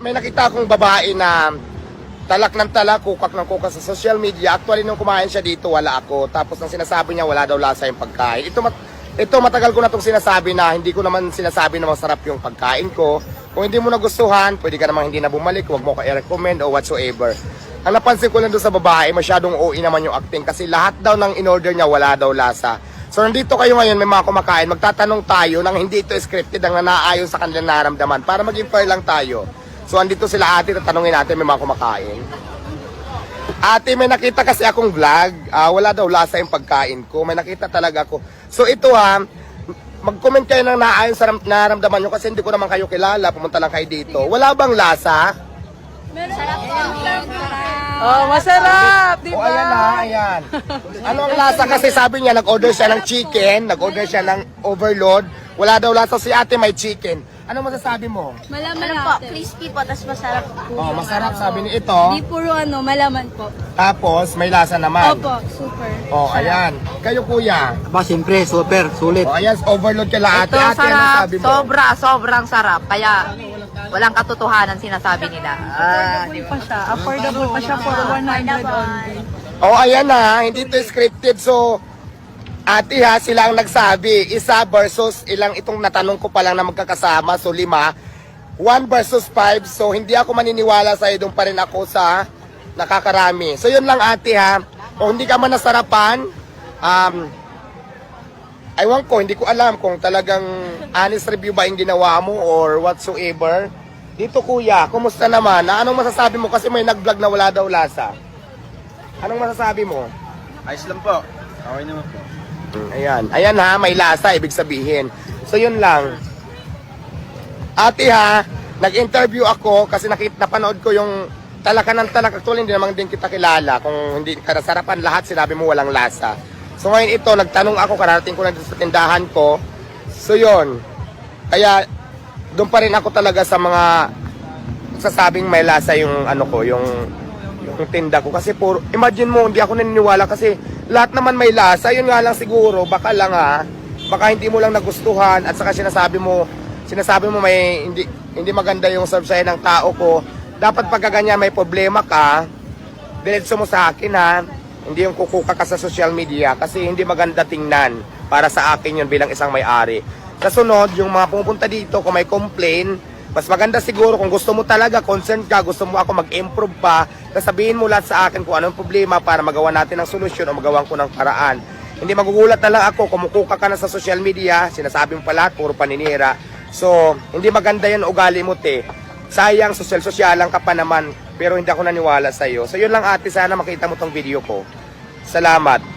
may nakita akong babae na talak ng talak, kukak ng kukak sa social media. Actually, nung kumain siya dito, wala ako. Tapos, ang sinasabi niya, wala daw lasa yung pagkain. Ito matagal ko na itong sinasabi na hindi ko naman sinasabi na masarap yung pagkain ko. Kung hindi mo nagustuhan, pwede ka namang hindi na bumalik, huwag mo ka i-recommend o whatsoever. Ang napansin ko lang doon sa babae, masyadong OA naman yung acting kasi lahat daw ng in-order niya, wala daw lasa. So, nandito kayo ngayon, may mga kumakain, magtatanong tayo nang hindi ito scripted, ang nanaayon sa kanilang nararamdaman para maging fair lang tayo. So, andito sila ate, tatanungin natin, may mga kumakain. Ate, may nakita kasi akong vlog, wala daw lasa yung pagkain ko, may nakita talaga ako. So, ito mag-comment kayo ng naayon sa nararamdaman nyo kasi hindi ko naman kayo kilala, pumunta lang kayo dito. Wala bang lasa? Sarap po. Oh, masarap, di O, ba? ayan ayan. Ano ang lasa? Kasi sabi niya, nag-order siya ng chicken, nag-order siya ng overload. Wala daw lasa si ate, may chicken. Ano masasabi mo? Malaman ano po, crispy po, tapos masarap po. Oh, masarap sabi ni ito. Di puro malaman po. Tapos, may lasa naman. Opo, super. Oh, ayan. Kayo kuya. Aba, siyempre, super, sulit. Oh, ayan, overload kala ate. Ito, Ate, ano sarap. sabi mo? Sobrang sarap. Kaya, walang katotohanan sinasabi nila. Affordable pa siya for 100 only. Oh, ayan hindi to scripted. So, ate sila ang nagsabi. Isa versus ilang itong natanong ko pa lang na magkakasama. So, 5. 1 versus 5. So, hindi ako maniniwala sa'yo. Doon pa rin ako sa nakakarami. So, yun lang ate Kung hindi ka man nasarapan, aywan ko, hindi ko alam kung talagang honest review ba yung ginawa mo or whatsoever. Dito kuya, kumusta naman? Anong masasabi mo? Kasi may nag-vlog na wala daw lasa. Anong masasabi mo? Ayos lang po. Okay naman po. Ayan. Ayan may lasa, ibig sabihin. So yun lang. Ate nag-interview ako kasi napanood ko yung talaka ng talak. Actually, hindi naman din kita kilala. Kung hindi ka nasarapan lahat, sinabi mo walang lasa. So ngayon ito, nagtanong ako, kararating ko na sa tindahan ko. So yun. Kaya, doon pa rin ako talaga sa mga sasabing may lasa yung yung tinda ko. Kasi imagine mo, hindi ako naniniwala kasi lahat naman may lasa. Yun nga lang siguro, baka lang baka hindi mo lang nagustuhan at saka sinasabi mo may hindi maganda yung serve sa'yo ng tao ko. Dapat pagka ganyan may problema ka, diretso mo sa akin hindi yung kukuka ka sa social media kasi hindi maganda tingnan para sa akin yun bilang isang may-ari. Sa sunod, yung mga pumupunta dito, kung may complain, mas maganda siguro kung gusto mo talaga, concerned ka, gusto mo ako mag-improve pa, sasabihin mo lahat sa akin kung anong problema para magawa natin ng solusyon o magawa ko ng paraan. Hindi magugulat na lang ako, kumukuka ka na sa social media, sinasabi mo pa lahat, puro paninira. So, hindi maganda yan ugali mo, te. Sayang, social-sosyalang ka pa naman, pero hindi ako naniwala sa'yo. So, yun lang ate, sana makita mo tong video ko. Salamat.